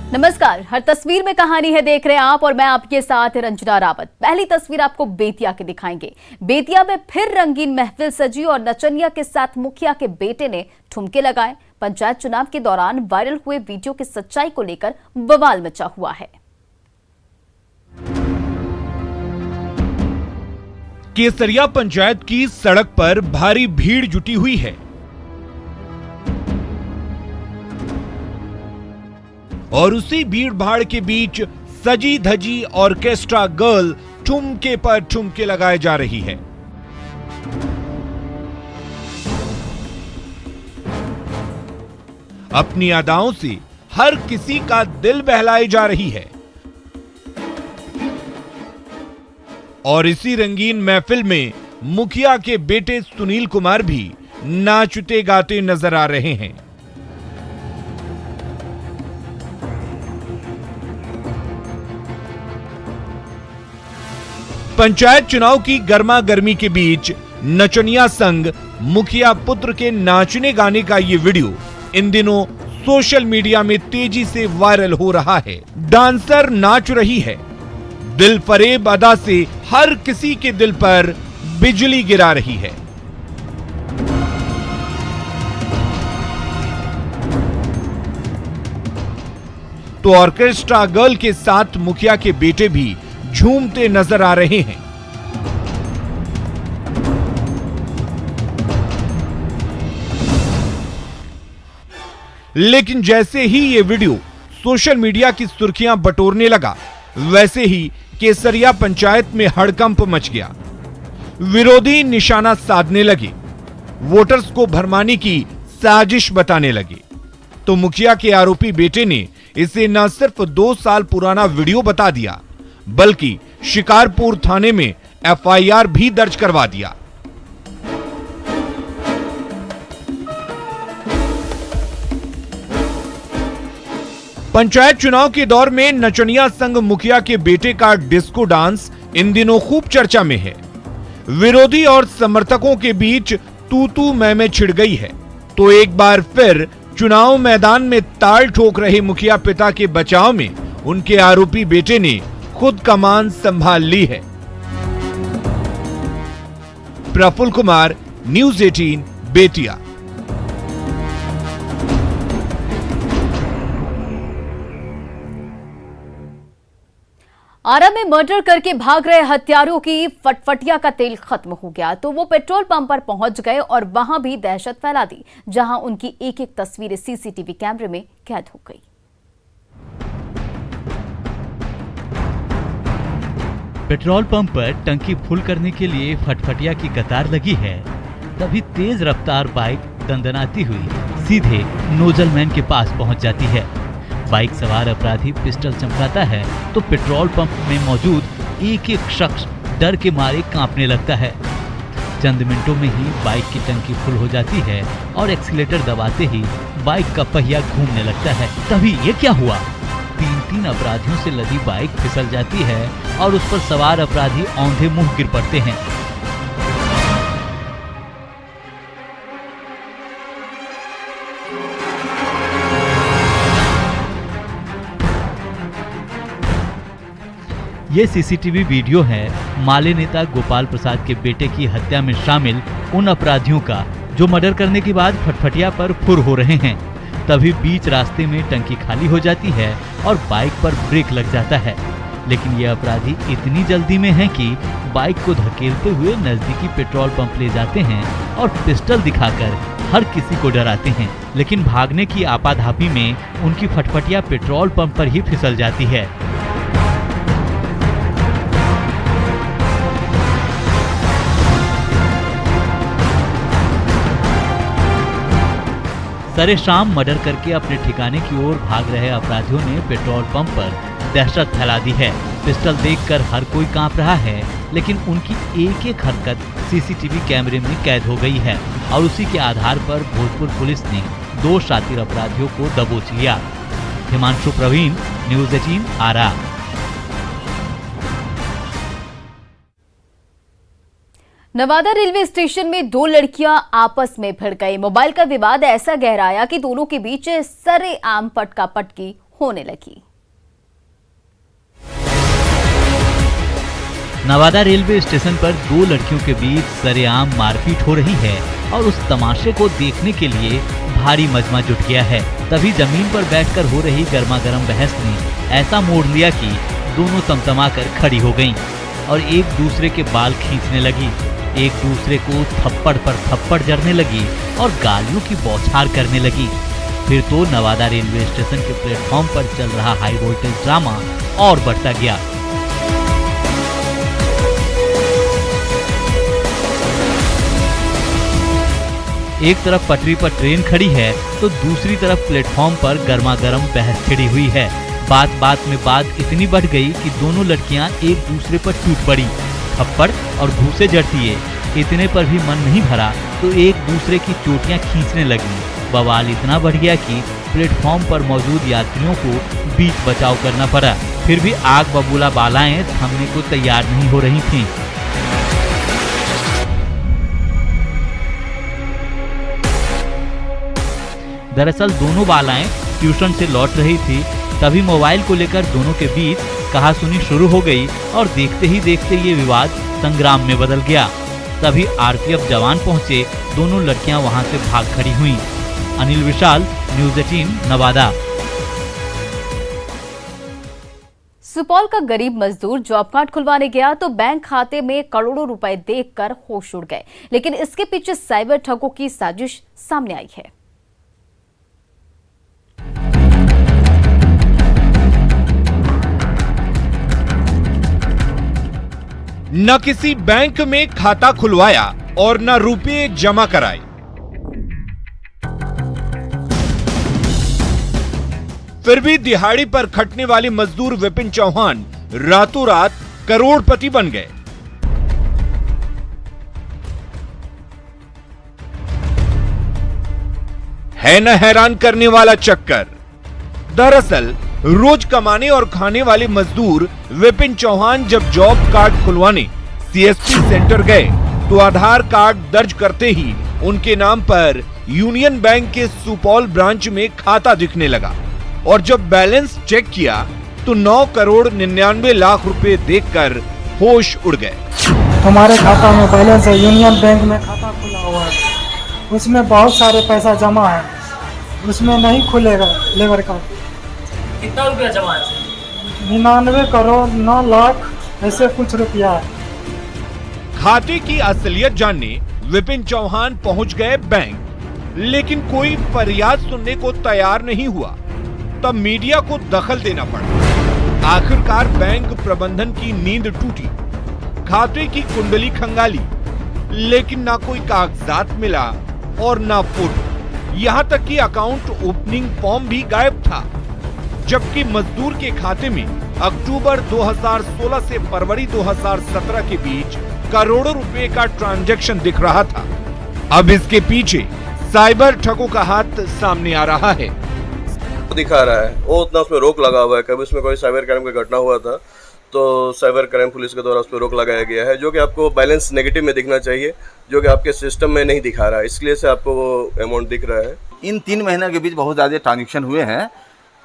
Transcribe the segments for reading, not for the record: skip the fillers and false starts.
नमस्कार, हर तस्वीर में कहानी है देख रहे हैं आप और मैं आपके साथ रंजना रावत। पहली तस्वीर आपको बेतिया के दिखाएंगे। बेतिया में फिर रंगीन महफिल सजी और नचनिया के साथ मुखिया के बेटे ने ठुमके लगाए। पंचायत चुनाव के दौरान वायरल हुए वीडियो की सच्चाई को लेकर बवाल मचा हुआ है। केसरिया पंचायत की सड़क पर भारी भीड़ जुटी हुई है और उसी भीड़ भाड़ के बीच सजी धजी ऑर्केस्ट्रा गर्ल ठुमके पर ठुमके लगाए जा रही है। अपनी अदाओं से हर किसी का दिल बहलाई जा रही है और इसी रंगीन महफिल में मुखिया के बेटे सुनील कुमार भी नाचते गाते नजर आ रहे हैं। पंचायत चुनाव की गर्मा गर्मी के बीच नचनिया संग मुखिया पुत्र के नाचने गाने का ये वीडियो इन दिनों सोशल मीडिया में तेजी से वायरल हो रहा है। डांसर नाच रही है, दिल फरेब अदा से हर किसी के दिल पर बिजली गिरा रही है। तो ऑर्केस्ट्रा गर्ल के साथ मुखिया के बेटे भी झूमते नजर आ रहे हैं। लेकिन जैसे ही ये वीडियो सोशल मीडिया की सुर्खियां बटोरने लगा, वैसे ही केसरिया पंचायत में हड़कंप मच गया। विरोधी निशाना साधने लगे, वोटर्स को भरमाने की साजिश बताने लगे। तो मुखिया के आरोपी बेटे ने इसे न सिर्फ 2 साल पुराना वीडियो बता दिया, बल्कि शिकारपुर थाने में एफआईआर भी दर्ज करवा दिया। पंचायत चुनाव के दौर में नचनिया संग मुखिया के बेटे का डिस्को डांस इन दिनों खूब चर्चा में है। विरोधी और समर्थकों के बीच तू तू मैं छिड़ गई है। तो एक बार फिर चुनाव मैदान में ताल ठोक रहे मुखिया पिता के बचाव में उनके आरोपी बेटे ने खुद कमान संभाल ली है। प्रफुल्ल कुमार, न्यूज़ 18, बेतिया। आरा में मर्डर करके भाग रहे हत्यारों की फटफटिया का तेल खत्म हो गया तो वो पेट्रोल पंप पर पहुंच गए और वहां भी दहशत फैला दी, जहां उनकी एक एक तस्वीरें सीसीटीवी कैमरे में कैद हो गई। पेट्रोल पंप पर टंकी फुल करने के लिए फटफटिया की कतार लगी है। तभी तेज रफ्तार बाइक दंदनाती हुई सीधे नोजलमैन के पास पहुंच जाती है। बाइक सवार अपराधी पिस्टल चमकाता है तो पेट्रोल पंप में मौजूद एक एक शख्स डर के मारे कांपने लगता है। चंद मिनटों में ही बाइक की टंकी फुल हो जाती है और एक्सीलेटर दबाते ही बाइक का पहिया घूमने लगता है। तभी ये क्या हुआ? 3 अपराधियों से लदी बाइक फिसल जाती है और उस पर सवार अपराधी औंधे मुंह गिर पड़ते हैं। ये सीसीटीवी वीडियो है माले नेता गोपाल प्रसाद के बेटे की हत्या में शामिल उन अपराधियों का जो मर्डर करने के बाद फटफटिया पर फुर हो रहे हैं। तभी बीच रास्ते में टंकी खाली हो जाती है और बाइक पर ब्रेक लग जाता है। लेकिन ये अपराधी इतनी जल्दी में हैं कि बाइक को धकेलते हुए नजदीकी पेट्रोल पंप ले जाते हैं और पिस्टल दिखाकर हर किसी को डराते हैं। लेकिन भागने की आपाधापी में उनकी फटफटिया पेट्रोल पंप पर ही फिसल जाती है। सरे शाम मर्डर करके अपने ठिकाने की ओर भाग रहे अपराधियों ने पेट्रोल पंप पर दहशत फैला दी है। पिस्टल देखकर हर कोई कांप रहा है, लेकिन उनकी एक एक हरकत सीसीटीवी कैमरे में कैद हो गई है और उसी के आधार पर भोजपुर पुलिस ने 2 शातिर अपराधियों को दबोच लिया। हिमांशु प्रवीण, न्यूज़ 18, आरा। नवादा रेलवे स्टेशन में 2 लड़कियां आपस में भिड़ गई। मोबाइल का विवाद ऐसा गहराया कि दोनों के बीच सरेआम पटका पटकी होने लगी। नवादा रेलवे स्टेशन पर दो लड़कियों के बीच सरेआम मारपीट हो रही है और उस तमाशे को देखने के लिए भारी मजमा जुट गया है। तभी जमीन पर बैठकर हो रही गर्मागर्म बहस ने ऐसा मोड़ लिया कि दोनों तमतमाकर खड़ी हो गईं और एक दूसरे के बाल खींचने लगी, एक दूसरे को थप्पड़ पर थप्पड़ जड़ने लगी और गालियों की बौछार करने लगी। फिर तो नवादा रेलवे स्टेशन के प्लेटफॉर्म पर चल रहा हाई वोल्टेज ड्रामा और बढ़ता गया। एक तरफ पटरी पर ट्रेन खड़ी है तो दूसरी तरफ प्लेटफॉर्म पर गर्मागर्म बहस छिड़ी हुई है। बात बात में बात इतनी बढ़ गई कि दोनों लड़कियां एक दूसरे पर टूट पड़ी, थप्पड़ और घूंसे जड़ती है। इतने पर भी मन नहीं भरा तो एक दूसरे की चोटियां खींचने लगी। बवाल इतना बढ़ गया कि प्लेटफॉर्म पर मौजूद यात्रियों को बीच बचाव करना पड़ा। फिर भी आग बबूला बालाएं थमने को तैयार नहीं हो रही थीं। दरअसल दोनों बालाएं ट्यूशन से लौट रही थी, तभी मोबाइल को लेकर दोनों के बीच कहासुनी शुरू हो गई और देखते ही देखते ये विवाद संग्राम में बदल गया। तभी आरपीएफ जवान पहुंचे, दोनों लड़कियां वहां से भाग खड़ी हुईं। अनिल विशाल, न्यूज़ 18 नवादा। सुपौल का गरीब मजदूर जॉब कार्ड खुलवाने गया तो बैंक खाते में करोड़ों रुपए देखकर होश उड़ गए, लेकिन इसके पीछे साइबर ठगों की साजिश सामने आई है। न किसी बैंक में खाता खुलवाया और न रुपए जमा कराए। फिर भी दिहाड़ी पर खटने वाले मजदूर विपिन चौहान रातों रात करोड़पति बन गए। है न हैरान करने वाला चक्कर। दरअसल रोज कमाने और खाने वाले मजदूर विपिन चौहान जब जॉब कार्ड खुलवाने सीएसपी सेंटर गए तो आधार कार्ड दर्ज करते ही उनके नाम पर यूनियन बैंक के सुपौल ब्रांच में खाता दिखने लगा और जब बैलेंस चेक किया तो 9 करोड़ 99 लाख रुपए देखकर होश उड़ गए। हमारे खाता में बैलेंस है, यूनियन बैंक में खाता खुला हुआ है, उसमें बहुत सारे पैसा जमा है, उसमें नहीं खुलेगा लेबर कार्ड। कितना रुपया जमा है? 99 करोड़ 9 लाख ऐसे कुछ रुपया है। खाते की असलियत जानने विपिन चौहान पहुंच गए बैंक, लेकिन कोई फरियाद सुनने को तैयार नहीं हुआ। तब मीडिया को दखल देना पड़ा। आखिरकार बैंक प्रबंधन की नींद टूटी, खाते की कुंडली खंगाली, लेकिन ना कोई कागजात मिला और ना फोटो। यहां तक कि अकाउंट ओपनिंग फॉर्म भी गायब था, जबकि मजदूर के खाते में अक्टूबर 2016 से फरवरी 2017 के बीच करोड़ों रुपए का ट्रांजैक्शन दिख रहा था। अब इसके पीछे साइबर ठगों का हाथ सामने आ रहा है। दिखा रहा है वो उतना उसमें रोक लगा हुआ है। कभी उसमें कोई साइबर क्राइम की घटना हुआ था तो साइबर क्राइम पुलिस के द्वारा उस पर रोक लगाया गया है, जो कि आपको बैलेंस नेगेटिव में दिखना चाहिए, जो कि आपके सिस्टम में नहीं दिखा रहा है, इसलिए से आपको वो अमाउंट दिख रहा है। इन 3 महीने के बीच बहुत ज़्यादा ट्रांजेक्शन हुए हैं,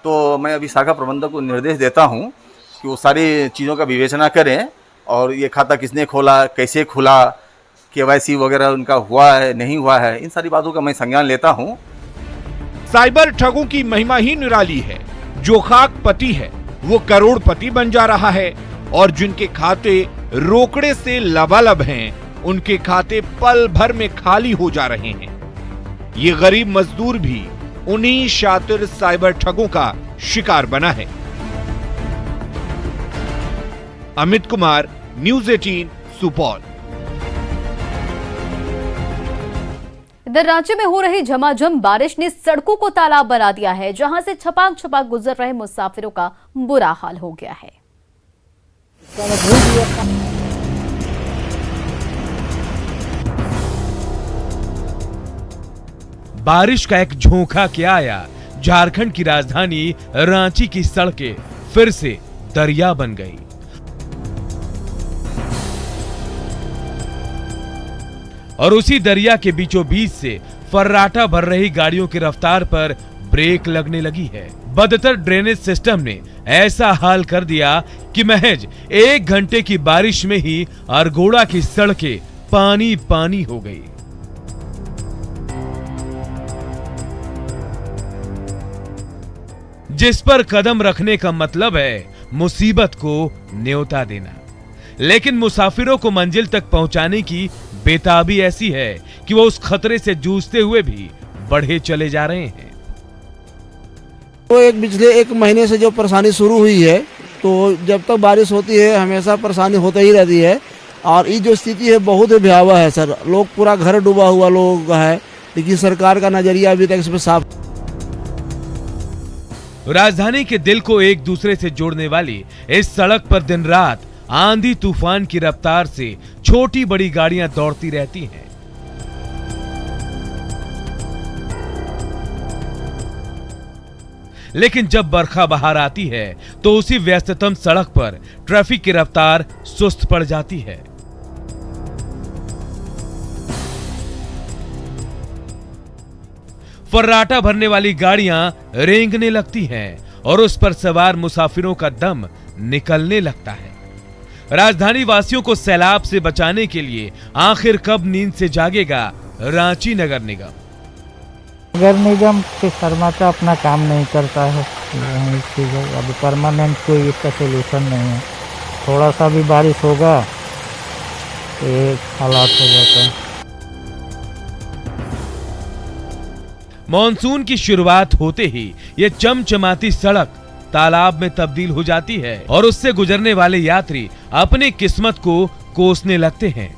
तो मैं अभी शाखा प्रबंधक को निर्देश देता हूं कि वो सारी चीज़ों का विवेचना करें और ये खाता किसने खोला, कैसे खुला, KYC वगैरह उनका हुआ है नहीं हुआ है, इन सारी बातों का मैं संज्ञान लेता हूं। साइबर ठगों की महिमा ही निराली है। जो खाकपति है वो करोड़पति बन जा रहा है और जिनके खाते रोकड़े से लबालब हैं, उनके खाते पल भर में खाली हो जा रहे हैं। ये गरीब मजदूर भी उन्हीं शातिर साइबर ठगों का शिकार बना है। अमित कुमार, न्यूज़ 18 सुपौल। इधर राज्य में हो रही झमाझम बारिश ने सड़कों को तालाब बना दिया है, जहां से छपाक छपाक गुजर रहे मुसाफिरों का बुरा हाल हो गया है। बारिश का एक झोंका क्या आया, झारखंड की राजधानी रांची की सड़कें फिर से दरिया बन गई। और उसी दरिया के बीचों बीच से फर्राटा भर रही गाड़ियों की रफ्तार पर ब्रेक लगने लगी है। बदतर ड्रेनेज सिस्टम ने ऐसा हाल कर दिया कि महज 1 घंटे की बारिश में ही अरगोड़ा की सड़कें पानी पानी हो गई। जिस पर कदम रखने का मतलब है मुसीबत को न्योता देना, लेकिन मुसाफिरों को मंजिल तक पहुंचाने की बेताबी ऐसी है कि वो उस खतरे से जूझते हुए भी बढ़े चले जा रहे हैं। तो पिछले 1 महीने से जो परेशानी शुरू हुई है, तो जब तक बारिश होती है हमेशा परेशानी होती ही रहती है। और ये जो स्थिति है बहुत ही भयावह है सर। लोग पूरा घर डूबा हुआ लोग है, लेकिन सरकार का नजरिया अभी तक इस पर साफ। राजधानी के दिल को एक दूसरे से जोड़ने वाली इस सड़क पर दिन रात आंधी तूफान की रफ्तार से छोटी बड़ी गाड़ियां दौड़ती रहती हैं। लेकिन जब बरखा बहार आती है तो उसी व्यस्ततम सड़क पर ट्रैफिक की रफ्तार सुस्त पड़ जाती है। फर्राटा भरने वाली गाड़ियां रेंगने लगती हैं और उस पर सवार मुसाफिरों का दम निकलने लगता है। राजधानी वासियों को सैलाब से बचाने के लिए आखिर कब नींद से जागेगा रांची नगर निगम? नगर निगम के कर्मचारी अपना काम नहीं करता है। अब परमानेंट कोई इसका सोल्यूशन नहीं है। थोड़ा सा भी बारिश होगा तो ये हालात हो जाता है। मॉनसून की शुरुआत होते ही ये चमचमाती सड़क तालाब में तब्दील हो जाती है और उससे गुजरने वाले यात्री अपनी किस्मत को कोसने लगते हैं।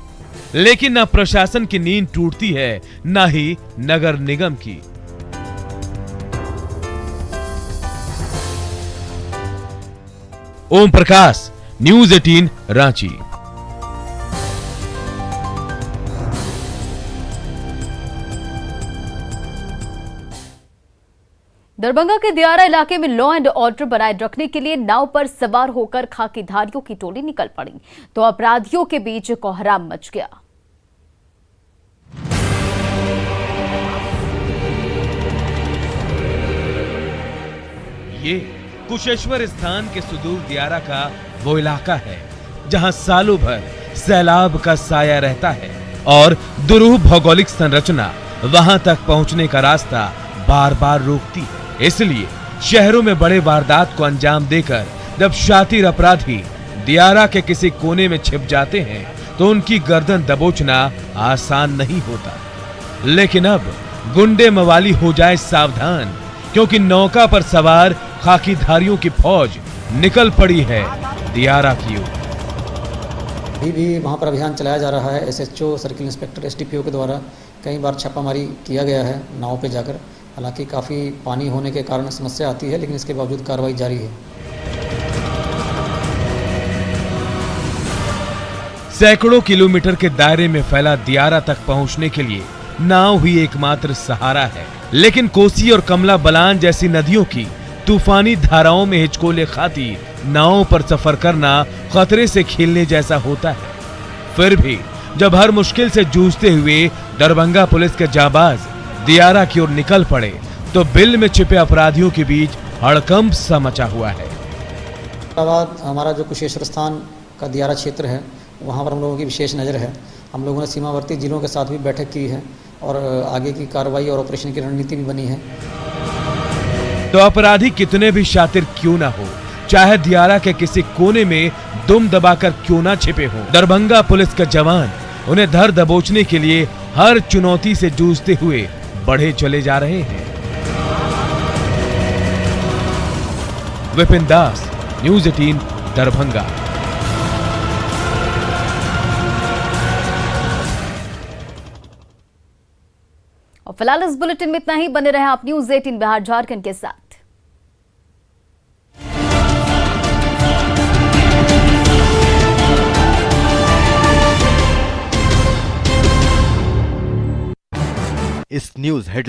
लेकिन न प्रशासन की नींद टूटती है, न ही नगर निगम की। ओम प्रकाश, न्यूज़ 18 रांची। दरभंगा के दियारा इलाके में लॉ एंड ऑर्डर बनाए रखने के लिए नाव पर सवार होकर खाकीधारियों की टोली निकल पड़ी तो अपराधियों के बीच कोहराम मच गया। ये कुशेश्वर स्थान के सुदूर दियारा का वो इलाका है जहां सालों भर सैलाब का साया रहता है और दुरूह भौगोलिक संरचना वहां तक पहुंचने का रास्ता बार बार रोकती है। इसलिए शहरों में बड़े वारदात को अंजाम देकर जब शातिर अपराधी दियारा के किसी कोने में छिप जाते हैं तो उनकी गर्दन दबोचना आसान नहीं होता। लेकिन अब गुंडे मवाली हो जाए सावधान, क्योंकि नौका पर सवार खाकीधारियों की फौज निकल पड़ी है दियारा की ओर। अभी भी वहाँ पर अभियान चलाया जा रहा है। SHO सर्किल इंस्पेक्टर SDPO के द्वारा कई बार छापामारी किया गया है नाव पे जाकर। हालांकि काफ़ी पानी होने के कारण समस्या आती है, लेकिन इसके बावजूद कार्रवाई जारी है। सैकड़ों किलोमीटर के दायरे में फैला दियारा तक पहुंचने के लिए नाव ही एकमात्र सहारा है। लेकिन कोसी और कमला बलान जैसी नदियों की तूफानी धाराओं में हिचकोले खाती नावों पर सफर करना खतरे से खेलने जैसा होता है। फिर भी जब हर मुश्किल से जूझते हुए दरभंगा पुलिस के जाबाज दियारा की ओर निकल पड़े तो बिल में छिपे अपराधियों के बीच हड़कंप सा मचा हुआ है। हमारा जो कुशेश्वर स्थान का दियारा क्षेत्र है, वहाँ पर हम लोगों की विशेष नज़र है। हम लोगों ने सीमावर्ती जिलों के साथ भी बैठक की है और आगे की कार्रवाई और ऑपरेशन की रणनीति भी बनी है। तो अपराधी कितने भी शातिर क्यों ना हो, चाहे दियारा के किसी कोने में दुम दबाकर क्यों ना छिपे हों, दरभंगा पुलिस के जवान उन्हें धर दबोचने के लिए हर चुनौती से जूझते हुए बढ़े चले जा रहे हैं। विपिन दास, न्यूज़ 18 दरभंगा। और फिलहाल इस बुलेटिन में इतना ही। बने रहे आप न्यूज़ 18 बिहार झारखंड के साथ। इस न्यूज़ हेड